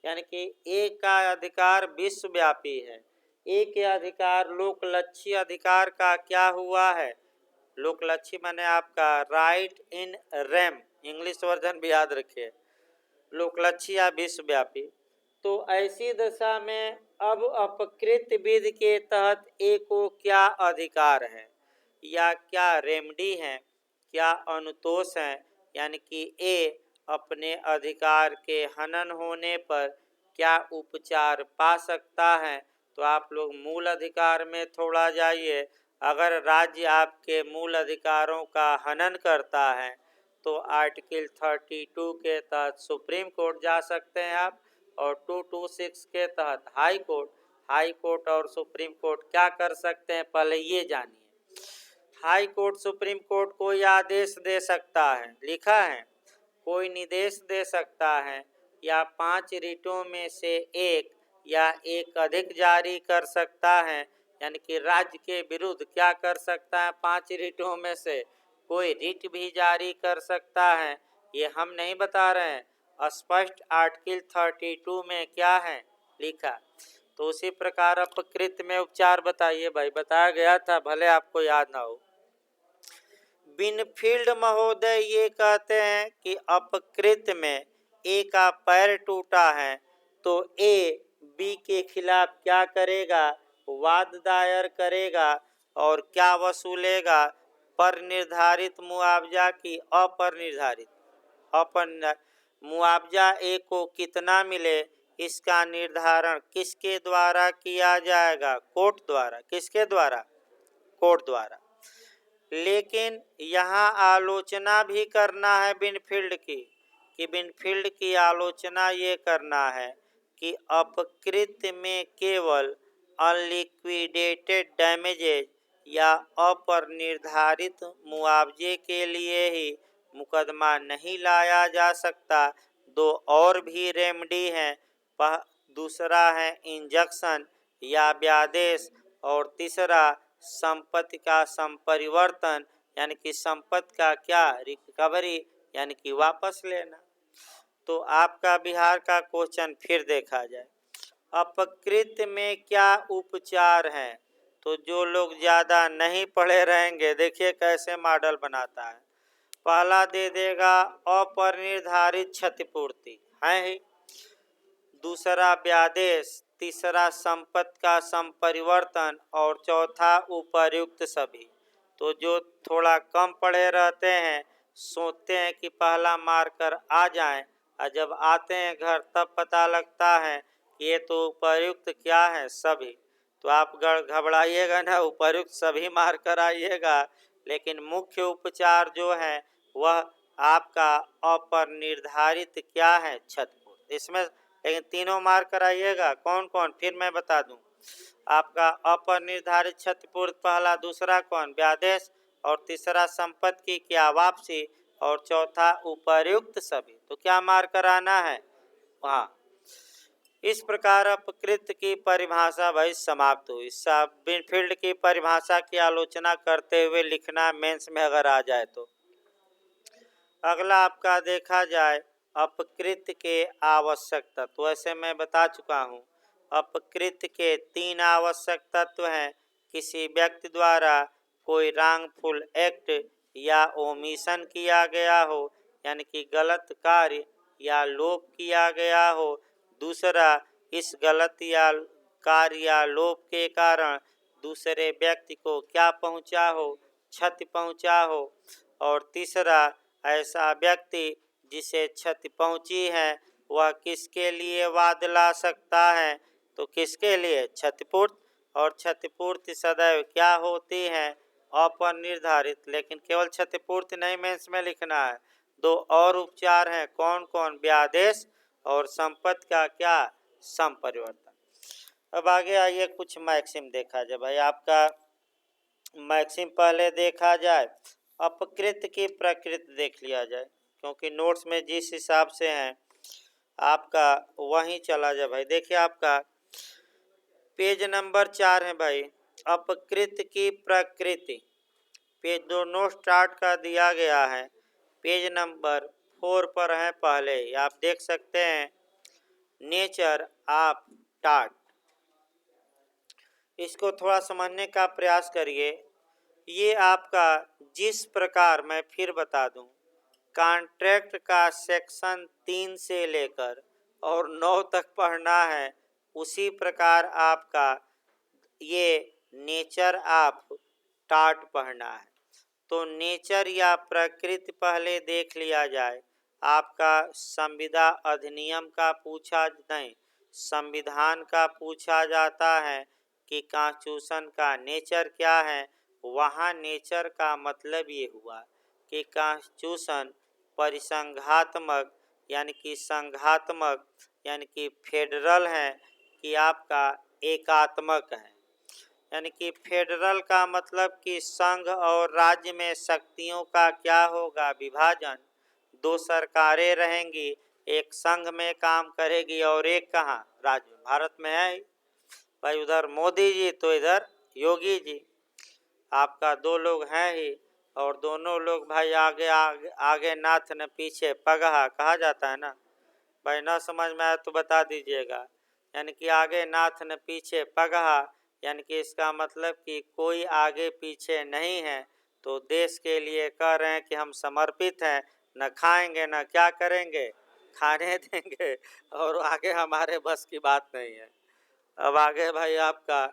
यानी कि ए का अधिकार विश्वव्यापी है, ए के अधिकार लोकलक्षी अधिकार का क्या हुआ है? लोकलक्षी माने आपका right in rem, English version भी याद रखिए, लोकलक्षी या विश्वव्यापी। तो ऐसी दशा में अब अपकृत विधि के तहत ए को क्या अधिकार है या क्या रेमडी है, क्या अनुतोष है? यानी कि ए अपने अधिकार के हनन होने पर क्या उपचार पा सकता है? तो आप लोग मूल अधिकार में थोड़ा जाइए। अगर राज्य आपके मूल अधिकारों का हनन करता है तो आर्टिकल 32 के तहत सुप्रीम कोर्ट जा सकते हैं आप, और 226 के तहत हाई कोर्ट। हाई कोर्ट और सुप्रीम कोर्ट क्या कर सकते हैं, पहले ये जानिए। हाई कोर्ट सुप्रीम कोर्ट कोई आदेश दे सकता है, लिखा है, कोई निर्देश दे सकता है, या 5 रिटों में से एक या एक अधिक जारी कर सकता है। यानी कि राज्य के विरुद्ध क्या कर सकता है? 5 रिटों में से कोई रिट भी जारी कर सकता है। ये हम नहीं बता रहे हैं, स्पष्ट आर्टिकल 32 में क्या है लिखा। तो उसी प्रकार अपकृत में उपचार बताइए भाई, बताया गया था, भले आपको याद ना हो। बिनफील्ड महोदय ये कहते हैं कि अपकृत में ए का पैर टूटा है तो ए बी के खिलाफ क्या करेगा? वाद दायर करेगा और क्या वसूलेगा? पर निर्धारित मुआवजा की अपर निर्धारित। मुआवजा ए को कितना मिले इसका निर्धारण किसके द्वारा किया जाएगा? कोर्ट द्वारा। किसके द्वारा? कोर्ट द्वारा। लेकिन यहाँ आलोचना भी करना है बिनफील्ड की, कि बिनफील्ड की आलोचना ये करना है कि अपकृत में केवल अनलिक्विडेटेड डैमेजेज या अपर-निर्धारित मुआवजे के लिए ही मुकदमा नहीं लाया जा सकता। 2 और भी रेमेडी हैं, दूसरा है इंजंक्शन या व्यादेश, और तीसरा संपत्ति का संपरिवर्तन, यानी कि संपत्ति का क्या? रिकवरी, यानी कि वापस लेना। तो आपका बिहार का क्वेश्चन फिर देखा जाए, अपकृत में क्या उपचार हैं? तो जो लोग ज़्यादा नहीं पढ़े रहेंगे, देखिए कैसे मॉडल बनाता है। पहला दे देगा अपरिनिर्धारित क्षतिपूर्ति, है ही। दूसरा व्यादेश, तीसरा संपत्ति का संपरिवर्तन, और चौथा उपर्युक्त सभी। तो जो थोड़ा कम पढ़े रहते हैं सोचते हैं कि पहला मारकर आ जाएं, और जब आते हैं घर तब पता लगता है कि ये तो उपर्युक्त क्या है? सभी। तो आप घबराइएगा ना, उपर्युक्त सभी मारकर आइएगा, लेकिन मुख्य उपचार जो है वह आपका अपर-निर्धारित क्या है? क्षतिपूर्ति। इसमें लेकिन तीनों मार कराइएगा। कौन कौन? फिर मैं बता दूं। आपका अपर-निर्धारित क्षतिपूर्ति पहला, दूसरा कौन? व्यादेश, और तीसरा संपत्ति की क्या? वापसी, और चौथा उपर्युक्त सभी। तो क्या मार कराना है? हाँ। इस प्रकार अपकृत की परिभाषा भाई समाप्त हुई। बिनफील्ड की परिभाषा की आलोचना करते हुए लिखना मेंस में अगर आ जाए तो। अगला आपका देखा जाए अपकृत के आवश्यक तत्व। वैसे मैं बता चुका हूँ, अपकृत के 3 आवश्यक तत्व हैं। किसी व्यक्ति द्वारा कोई रॉन्गफुल एक्ट या ओमिशन किया गया हो, यानी कि गलत कार्य या लोप किया गया हो, दूसरा इस गलत या कार्य या लोप के कारण दूसरे व्यक्ति को क्या पहुंचा हो, क्षति पहुंचा हो, और तीसरा ऐसा व्यक्ति जिसे क्षति पहुंची है वह किसके लिए वाद ला सकता है, तो किसके लिए, क्षतिपूर्ति। और क्षतिपूर्ति सदैव क्या होती है, अपरिनिर्धारित। लेकिन केवल क्षतिपूर्ति नहीं मेंस में लिखना है, दो और उपचार हैं, कौन कौन, व्यादेश और संपत्ति का क्या, संपरिवर्तन। अब आगे आइए कुछ मैक्सिम देखा जाए। भाई आपका मैक्सिम पहले देखा जाए, अपकृत की प्रकृति देख लिया जाए, क्योंकि नोट्स में जिस हिसाब से हैं आपका वहीं चला जाए। भाई देखिए आपका पेज नंबर 4 है भाई, अपकृत की प्रकृति। पेज दोनों स्टार्ट का दिया गया है, पेज नंबर 4 पर है पहले ही, आप देख सकते हैं, नेचर ऑफ टाट। इसको थोड़ा समझने का प्रयास करिए। ये आपका जिस प्रकार, मैं फिर बता दूं, कॉन्ट्रैक्ट का सेक्शन 3 से लेकर और 9 तक पढ़ना है, उसी प्रकार आपका ये नेचर ऑफ टाट पढ़ना है। तो नेचर या प्रकृति पहले देख लिया जाए। आपका संविदा अधिनियम का पूछा नहीं, संविधान का पूछा जाता है कि कॉन्स्टिट्यूशन का नेचर क्या है। वहाँ नेचर का मतलब ये हुआ कि कॉन्स्टिट्यूशन परिसंघात्मक यानी कि संघात्मक यानी कि फेडरल है कि आपका एकात्मक है। यानी कि फेडरल का मतलब कि संघ और राज्य में शक्तियों का क्या होगा, विभाजन। दो सरकारें रहेंगी, एक संघ में काम करेगी और एक कहाँ, राज्य में। भारत में है भाई, उधर मोदी जी तो इधर योगी जी, आपका दो लोग हैं ही, और दोनों लोग भाई आगे आगे, आगे नाथ न पीछे पगहा कहा जाता है ना भाई, ना समझ में आया तो बता दीजिएगा। यानी कि आगे नाथ न पीछे पगहा, यानी कि इसका मतलब कि कोई आगे पीछे नहीं है, तो देश के लिए कह रहे हैं कि हम समर्पित हैं, न खाएंगे न क्या करेंगे, खाने देंगे, और आगे हमारे बस की बात नहीं है। अब आगे भाई आपका,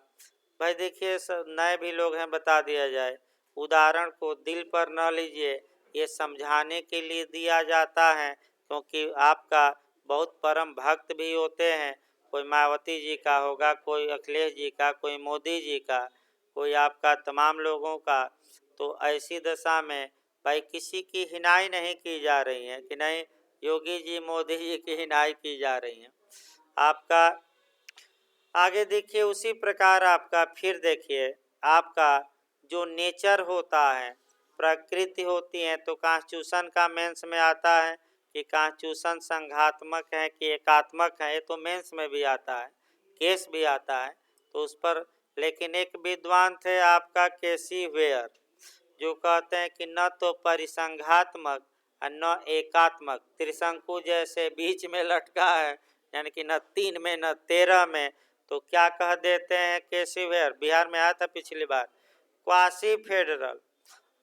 भाई देखिए नए भी लोग हैं, बता दिया जाए, उदाहरण को दिल पर न लीजिए, ये समझाने के लिए दिया जाता है, क्योंकि आपका बहुत परम भक्त भी होते हैं, कोई मायावती जी का होगा, कोई अखिलेश जी का, कोई मोदी जी का, कोई आपका तमाम लोगों का। तो ऐसी दशा में भाई किसी की हिनाई नहीं की जा रही है कि नहीं, योगी जी मोदी जी की हिनाई की जा रही है। आपका आगे देखिए, उसी प्रकार आपका फिर देखिए, आपका जो नेचर होता है, प्रकृति होती है, तो कॉन्स्टिट्यूशन का मेंस में आता है कि कॉन्स्टिट्यूशन संघात्मक है कि एकात्मक है, ये तो मेंस में भी आता है, केस भी आता है, तो उस पर। लेकिन एक विद्वान थे आपका केसी वेयर, जो कहते हैं कि न तो परिसंघात्मक और न एकात्मक, त्रिशंकु जैसे बीच में लटका है, यानी कि न 3 में न 13 में, तो क्या कह देते हैं केसी वेयर, बिहार में आया था पिछली बार, क्वासी फेडरल,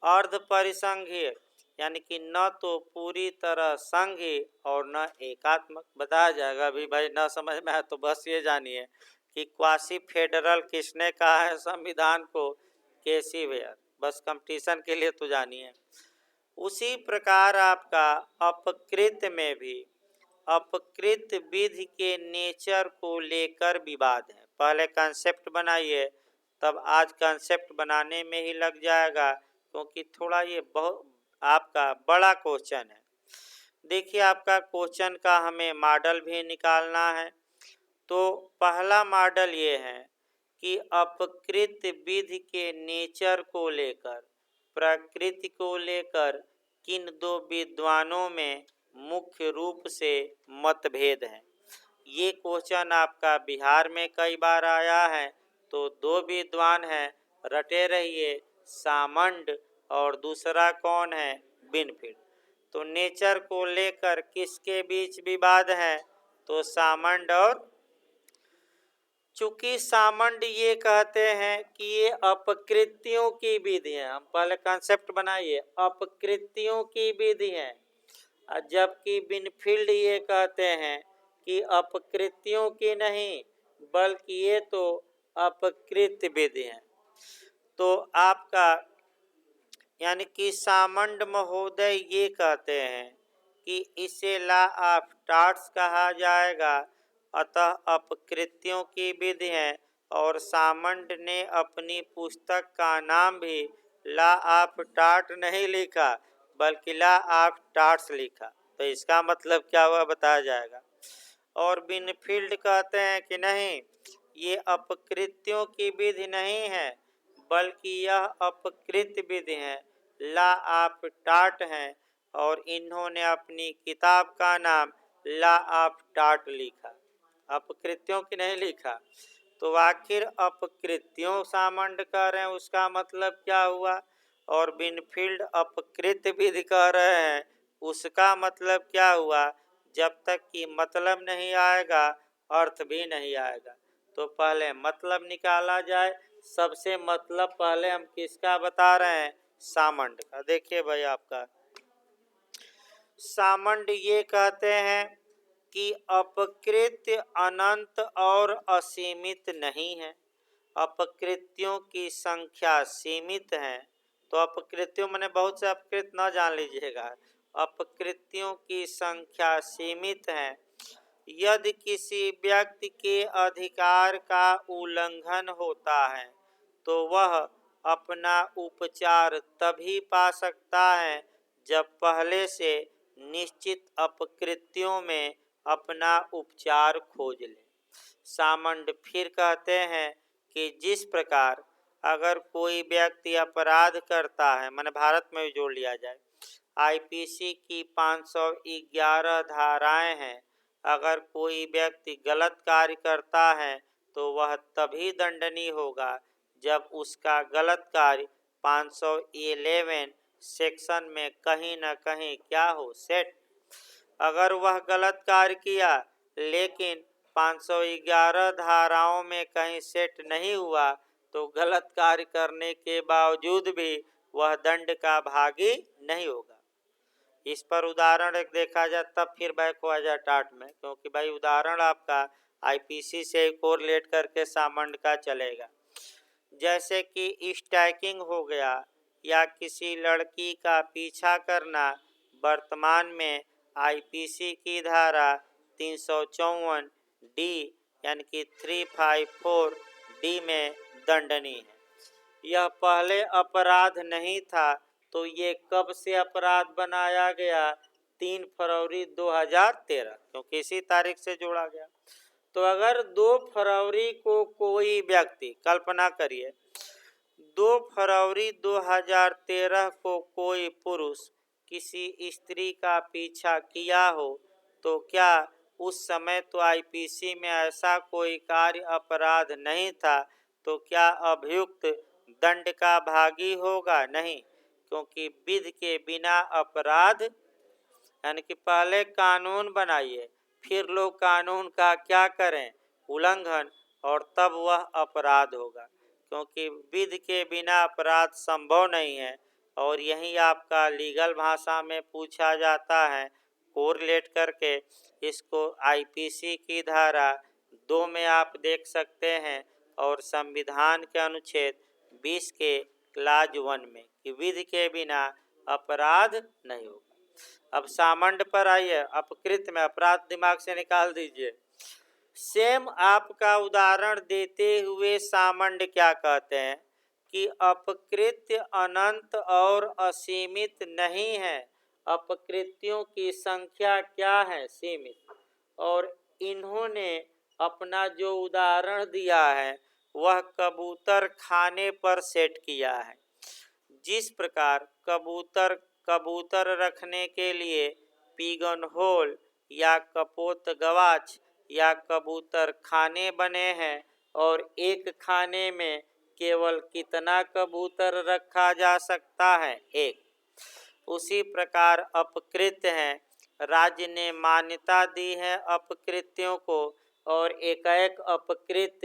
अर्ध परिसंघीय, यानी कि न तो पूरी तरह संघी और न एकात्मक। बताया जाएगा अभी भाई, न समझ में आया तो बस ये जानिए कि क्वासी फेडरल किसने कहा है संविधान को, केसी वेयर, बस कंपटीशन के लिए तो जानिए। उसी प्रकार आपका अपकृत में भी अपकृत विधि के नेचर को लेकर विवाद है। पहले कंसेप्ट बनाइए, तब आज कंसेप्ट बनाने में ही लग जाएगा, क्योंकि थोड़ा ये बहुत आपका बड़ा क्वेश्चन है। देखिए आपका क्वेश्चन का हमें मॉडल भी निकालना है। तो पहला मॉडल ये है कि अपकृत विधि के नेचर को लेकर, प्रकृति को लेकर किन दो विद्वानों में मुख्य रूप से मतभेद है। ये क्वेश्चन आपका बिहार में कई बार आया है, तो दो विद्वान हैं, रटे रहिए, सामंड और दूसरा कौन है, बिनफील्ड। तो नेचर को लेकर किसके बीच विवाद है, तो सामंड और, चूंकि सामंड ये कहते हैं कि ये अपकृतियों की विधि है, हम पहले कंसेप्ट बनाइए, अपकृतियों की विधि है, जबकि बिनफील्ड ये कहते हैं कि अपकृत्यों की नहीं बल्कि ये तो अपकृत विधि हैं। तो आपका यानी कि सामंड महोदय ये कहते हैं कि इसे लॉ ऑफ टॉर्ट्स कहा जाएगा, अतः अपकृत्यों की विधि है। और सामंड ने अपनी पुस्तक का नाम भी लॉ ऑफ टॉर्ट नहीं लिखा बल्कि लॉ ऑफ टॉर्ट्स लिखा। तो इसका मतलब क्या हुआ बताया जाएगा। और बिनफील्ड कहते हैं कि नहीं, ये अपकृत्यों की विधि नहीं है बल्कि यह अपकृत विधि है, लॉ ऑफ टॉर्ट है। और इन्होंने अपनी किताब का नाम लॉ ऑफ टॉर्ट लिखा, अपकृत्यों की नहीं लिखा। तो आखिर अपकृत्यों सामंड कह रहे हैं, उसका मतलब क्या हुआ। और बिनफील्ड अपकृत विधि कह रहे हैं, उसका मतलब क्या हुआ। जब तक कि मतलब नहीं आएगा अर्थ भी नहीं आएगा। तो पहले मतलब निकाला जाए। सबसे मतलब पहले हम किसका बता रहे हैं, सामंड का। देखिए भाई, आपका सामंड ये कहते हैं कि अपकृत्य अनंत और असीमित नहीं है, अपकृत्यों की संख्या सीमित है। तो अपकृत्यों मैंने बहुत से अपकृत न जान लीजिएगा, अपकृत्यों की संख्या सीमित है। यदि किसी व्यक्ति के अधिकार का उल्लंघन होता है तो वह अपना उपचार तभी पा सकता है जब पहले से निश्चित अपकृत्यों में अपना उपचार खोज ले। सामंड फिर कहते हैं कि जिस प्रकार अगर कोई व्यक्ति अपराध करता है, माने भारत में भी जोड़ लिया जाए, आईपीसी की 511 धाराएं हैं। अगर कोई व्यक्ति गलत कार्य करता है तो वह तभी दंडनीय होगा जब उसका गलत कार्य 511 सेक्शन में कहीं न कहीं क्या हो, सेट। अगर वह गलत कार्य किया लेकिन 511 धाराओं में कहीं सेट नहीं हुआ तो गलत कार्य करने के बावजूद भी वह दंड का भागी नहीं होगा। इस पर उदाहरण एक देखा जाए, तब फिर बैक हो जाए टाट में, क्योंकि भाई उदाहरण आपका आईपीसी से कोरिलेट करके सामंड का चलेगा। जैसे कि स्टैकिंग हो गया या किसी लड़की का पीछा करना, वर्तमान में आईपीसी की धारा 354 डी यानी कि 354 डी में दंडनीय है। यह पहले अपराध नहीं था, तो ये कब से अपराध बनाया गया, 3 फरवरी 2013, क्योंकि इसी तारीख से जोड़ा गया। तो अगर 2 फरवरी को कोई व्यक्ति, कल्पना करिए 2 फरवरी 2013 को कोई पुरुष किसी स्त्री का पीछा किया हो, तो क्या उस समय तो आईपीसी में ऐसा कोई कार्य अपराध नहीं था, तो क्या अभियुक्त दंड का भागी होगा? नहीं, क्योंकि विधि के बिना अपराध, यानी कि पहले कानून बनाइए फिर लोग कानून का क्या करें, उल्लंघन, और तब वह अपराध होगा, क्योंकि विधि के बिना अपराध संभव नहीं है। और यही आपका लीगल भाषा में पूछा जाता है, कोरिलेट करके इसको आईपीसी की धारा 2 में आप देख सकते हैं और संविधान के अनुच्छेद 20 के क्लाज 1 में कि विधि के बिना अपराध नहीं होगा। अब सामंड पर आइए, अपकृत में अपराध दिमाग से निकाल दीजिए। सेम आपका उदाहरण देते हुए सामंड क्या कहते हैं कि अपकृत्य अनंत और असीमित नहीं है, अपकृत्यों की संख्या क्या है, सीमित। और इन्होंने अपना जो उदाहरण दिया है वह कबूतर खाने पर सेट किया है। जिस प्रकार कबूतर रखने के लिए पिगन होल या कपोत गवाच या कबूतर खाने बने हैं और एक खाने में केवल कितना कबूतर रखा जा सकता है, एक। उसी प्रकार अपकृत हैं, राज्य ने मान्यता दी है अपकृत्यों को, और एकाएक अपकृत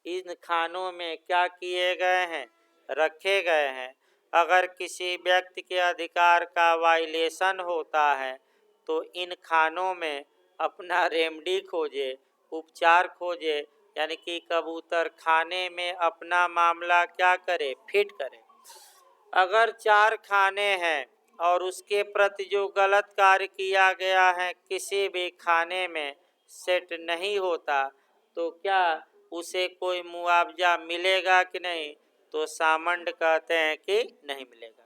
इन खानों में क्या किए गए हैं, रखे गए हैं। अगर किसी व्यक्ति के अधिकार का वायलेशन होता है तो इन खानों में अपना रेमडी खोजे, उपचार खोजे, यानी कि कबूतर खाने में अपना मामला क्या करे, फिट करे। अगर 4 खाने हैं और उसके प्रति जो गलत कार्य किया गया है किसी भी खाने में सेट नहीं होता, तो क्या उसे कोई मुआवजा मिलेगा कि नहीं? तो सामंड कहते हैं कि नहीं मिलेगा।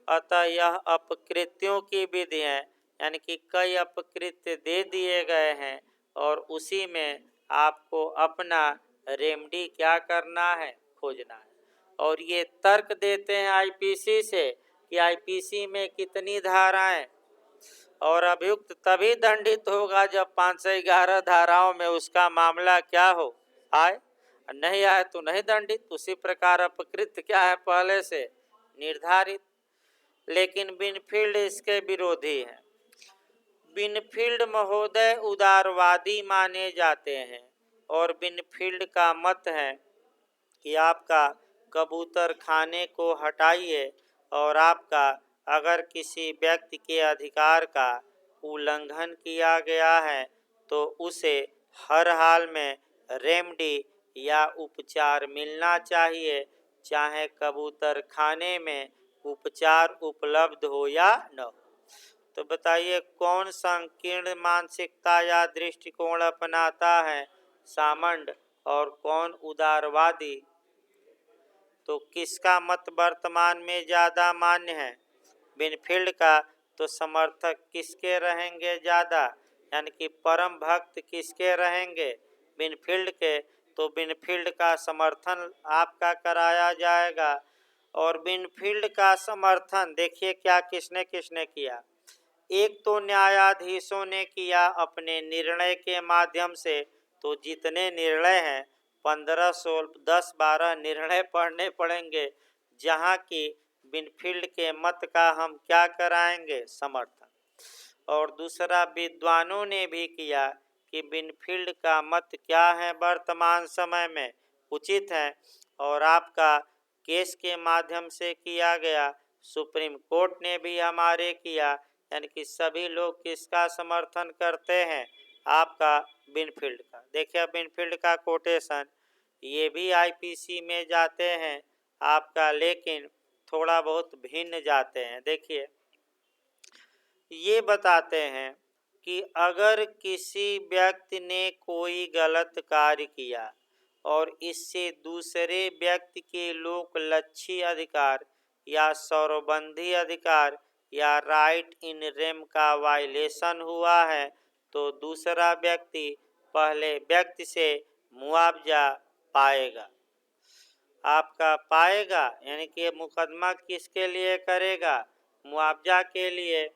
अतः यह अपकृत्यों की विधि है, यानी कि कई अपकृत्य दे दिए गए हैं और उसी में आपको अपना रेमडी क्या करना है, खोजना है। और ये तर्क देते हैं आईपीसी से कि आईपीसी में कितनी धाराएं, और अभियुक्त तभी दंडित होगा जब 511 धाराओं में उसका मामला क्या हो, आए, नहीं आए तो नहीं दंडित। उसी प्रकार अपकृत्य क्या है, पहले से निर्धारित। लेकिन बिनफील्ड इसके विरोधी हैं। बिनफील्ड महोदय उदारवादी माने जाते हैं और बिनफील्ड का मत है कि आपका कबूतर खाने को हटाइए और आपका अगर किसी व्यक्ति के अधिकार का उल्लंघन किया गया है तो उसे हर हाल में रेमडी या उपचार मिलना चाहिए, चाहे कबूतर खाने में उपचार उपलब्ध हो या न हो। तो बताइए कौन संकीर्ण मानसिकता या दृष्टिकोण अपनाता है, सामंड और कौन उदारवादी? तो किसका मत वर्तमान में ज़्यादा मान्य है? बिनफील्ड का। तो समर्थक किसके रहेंगे ज़्यादा, यानी कि परम भक्त किसके रहेंगे? बिनफील्ड के। तो बिनफील्ड का समर्थन आपका कराया जाएगा। और बिनफील्ड का समर्थन देखिए क्या किसने किसने किया। एक तो न्यायाधीशों ने किया अपने निर्णय के माध्यम से। तो जितने निर्णय हैं 15, 16, 10, 12 निर्णय पढ़ने पड़ेंगे, जहाँ की बिनफील्ड के मत का हम क्या कराएंगे, समर्थन। और दूसरा विद्वानों ने भी किया कि बिनफील्ड का मत क्या है वर्तमान समय में उचित है, और आपका केस के माध्यम से किया गया। सुप्रीम कोर्ट ने भी हमारे किया, यानी कि सभी लोग किसका समर्थन करते हैं, आपका बिनफील्ड का। देखिए बिनफील्ड का कोटेशन ये भी आईपीसी में जाते हैं आपका, लेकिन थोड़ा बहुत भिन्न जाते हैं। देखिए ये बताते हैं कि अगर किसी व्यक्ति ने कोई गलत कार्य किया और इससे दूसरे व्यक्ति के लोकलक्षी अधिकार या सौरबंधी अधिकार या राइट इन रेम का वायलेशन हुआ है, तो दूसरा व्यक्ति पहले व्यक्ति से मुआवजा पाएगा। आपका पाएगा, यानी कि मुकदमा किसके लिए करेगा, मुआवजा के लिए।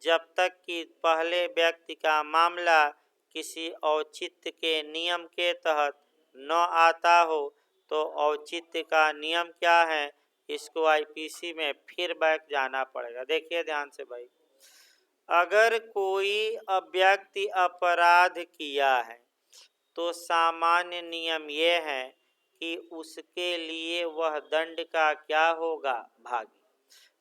जब तक कि पहले व्यक्ति का मामला किसी औचित्य के नियम के तहत न आता हो। तो औचित्य का नियम क्या है, इसको आईपीसी में फिर बैक जाना पड़ेगा। देखिए ध्यान से भाई, अगर कोई व्यक्ति अपराध किया है तो सामान्य नियम ये है कि उसके लिए वह दंड का क्या होगा, भागी।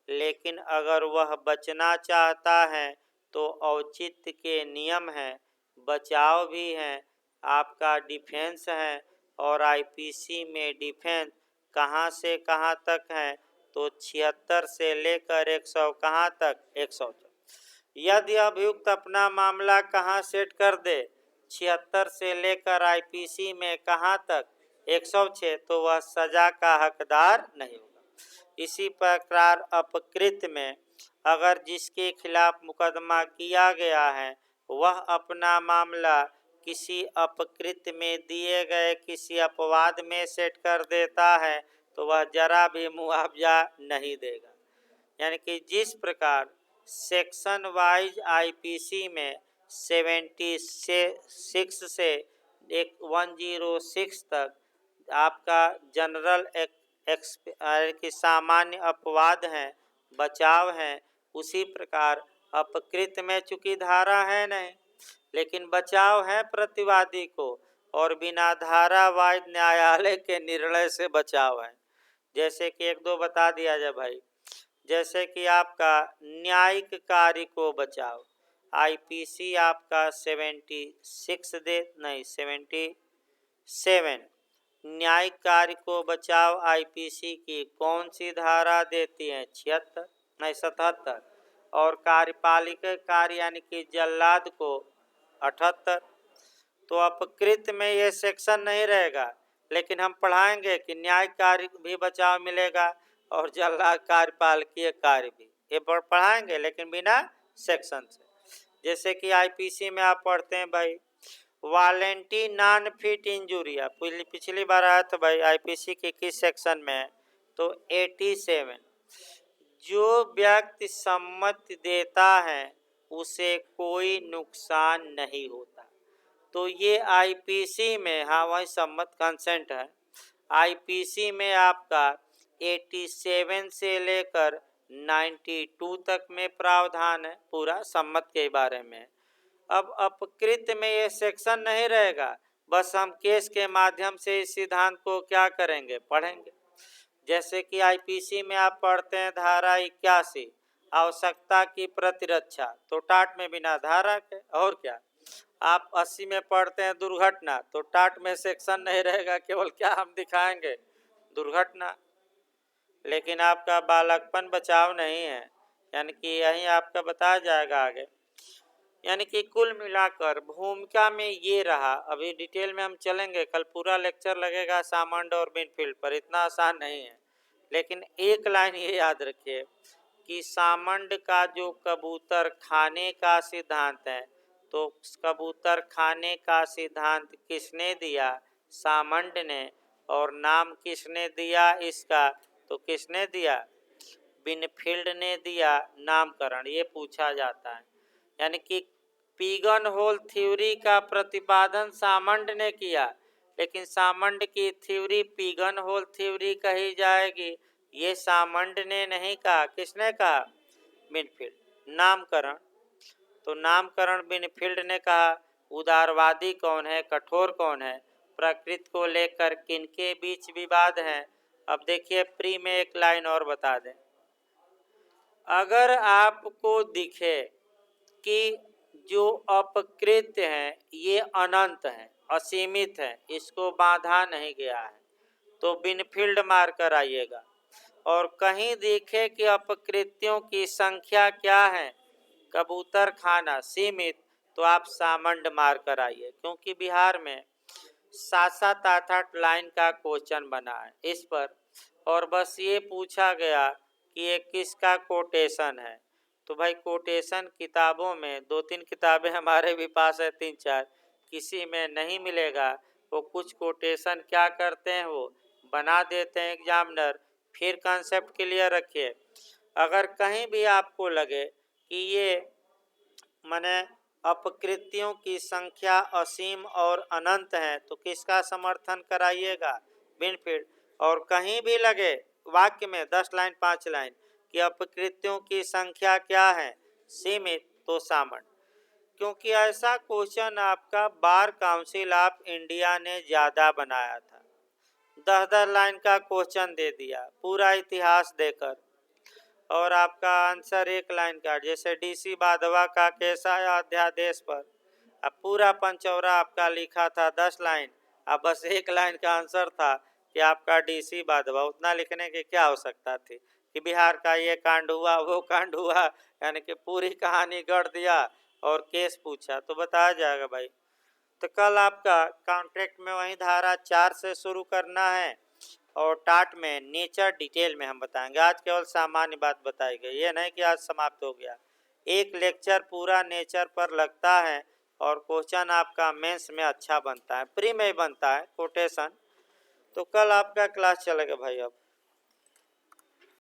लेकिन अगर वह बचना चाहता है तो औचित्य के नियम हैं, बचाव भी हैं, आपका डिफेंस है। और आईपीसी में डिफेंस कहाँ से कहाँ तक है, तो 76 से लेकर 100 कहाँ तक, 100 तक। यदि अभियुक्त अपना मामला कहाँ सेट कर दे, 76 से लेकर आईपीसी में कहाँ तक, 106, तो वह सजा का हकदार नहीं होगा। इसी प्रकार अपकृत्य में अगर जिसके खिलाफ मुकदमा किया गया है वह अपना मामला किसी अपकृत्य में दिए गए किसी अपवाद में सेट कर देता है, तो वह जरा भी मुआवजा नहीं देगा। यानी कि जिस प्रकार सेक्शन वाइज आईपीसी में 76 से 106 तक आपका जनरल की सामान्य अपवाद हैं, बचाव हैं, उसी प्रकार अपकृत्य में चूंकि धारा है नहीं, लेकिन बचाव है प्रतिवादी को, और बिना धारा वाइज न्यायालय के निर्णय से बचाव है। जैसे कि 1-2 बता दिया जाए भाई। जैसे कि आपका न्यायिक कार्य को बचाव, आईपीसी आपका 76 दे नहीं 77। न्यायिक कार्य को बचाव आईपीसी की कौन सी धारा देती है? 76 नहीं 77। और कार्यपालिक कार्य यानी कि जल्लाद को 78। तो अपकृत में ये सेक्शन नहीं रहेगा, लेकिन हम पढ़ाएंगे कि न्यायिक कार्य भी बचाव मिलेगा और जल्लाद कार्यपालिकीय कार्य भी, ये पढ़ाएंगे लेकिन बिना सेक्शन से। जैसे कि आईपीसी में आप पढ़ते हैं भाई वालंटी नॉन फिट इंजुरी, पिछली बार आया था भाई आईपीसी के किस सेक्शन में? तो 87। जो व्यक्ति सम्मति देता है उसे कोई नुकसान नहीं होता। तो ये आईपीसी में, हाँ वही सम्मत कंसेंट है। आईपीसी में आपका 87 से लेकर 92 तक में प्रावधान है पूरा सम्मत के बारे में। अब अपकृत में ये सेक्शन नहीं रहेगा, बस हम केस के माध्यम से इस सिद्धांत को क्या करेंगे? पढ़ेंगे। जैसे कि आईपीसी में आप पढ़ते हैं धारा 81 आवश्यकता की प्रतिरक्षा, तो टाट में बिना धारा के। और क्या आप 80 में पढ़ते हैं दुर्घटना, तो टाट में सेक्शन नहीं रहेगा, केवल क्या हम दिखाएंगे? दुर्घटना। लेकिन आपका बालकपन बचाव नहीं है, यानी कि यही आपका बताया जाएगा आगे। यानी कि कुल मिलाकर भूमिका में ये रहा। अभी डिटेल में हम चलेंगे, कल पूरा लेक्चर लगेगा सामंड और बिनफील्ड पर, इतना आसान नहीं है। लेकिन एक लाइन ये याद रखिए कि सामंड का जो कबूतर खाने का सिद्धांत है, तो कबूतर खाने का सिद्धांत किसने दिया? सामंड ने। और नाम किसने दिया इसका? तो किसने दिया? बिनफील्ड ने दिया नामकरण। ये पूछा जाता है। यानी कि पिगन होल थ्योरी का प्रतिपादन सामंड ने किया, लेकिन सामंड की थ्योरी पिगन होल थ्योरी कही जाएगी, ये सामंड ने नहीं कहा। किसने कहा? बिनफील्ड। नामकरण, तो नामकरण बिनफील्ड ने कहा। उदारवादी कौन है, कठोर कौन है? प्रकृति को लेकर किनके बीच विवाद है? अब देखिए प्री में एक लाइन और बता दें। अगर आपको दिखे कि जो अपकृत्य हैं ये अनंत हैं, असीमित हैं, इसको बांधा नहीं गया है, तो बिनफील्ड मार कर आइएगा। और कहीं देखे कि अपकृत्यों की संख्या क्या है, कबूतर खाना सीमित, तो आप सामंड मार कर आइए, क्योंकि बिहार में 7-7 8-8 लाइन का क्वेश्चन बना है इस पर। और बस ये पूछा गया कि ये किसका कोटेशन है। तो भाई कोटेशन किताबों में 2-3 किताबें हमारे भी पास है, 3-4, किसी में नहीं मिलेगा। वो कुछ कोटेशन क्या करते हैं, वो बना देते हैं एग्जामिनर। फिर कंसेप्ट क्लियर रखिए। अगर कहीं भी आपको लगे कि ये माने अपकृत्यों की संख्या असीम और अनंत है, तो किसका समर्थन कराइएगा? बिनफील्ड। और कहीं भी लगे वाक्य में 10 लाइन 5 लाइन कि अपकृत्यों की संख्या क्या है, सीमित, तो सामंड। क्योंकि ऐसा क्वेश्चन आपका बार काउंसिल ऑफ इंडिया ने ज़्यादा बनाया था। 10-10 लाइन का क्वेश्चन दे दिया पूरा इतिहास देकर, और आपका आंसर 1 लाइन का। जैसे डीसी बाधवा का केस आया अध्यादेश पर, अब पूरा पंचौरा आपका लिखा था 10 लाइन, अब बस 1 लाइन का आंसर था कि आपका डीसी बाधवा। उतना लिखने की क्या आवश्यकता थी कि बिहार का ये कांड हुआ, वो कांड हुआ, यानी कि पूरी कहानी गढ़ दिया और केस पूछा, तो बताया जाएगा भाई। तो कल आपका कॉन्ट्रैक्ट में वही धारा 4 से शुरू करना है, और टाट में नेचर डिटेल में हम बताएंगे। आज केवल सामान्य बात बताई गई, ये नहीं कि आज समाप्त हो गया। एक लेक्चर पूरा नेचर पर लगता है, और क्वेश्चन आपका मेंस में अच्छा बनता है, प्री में ही बनता है कोटेशन। तो कल आपका क्लास चलेगा भाई। अब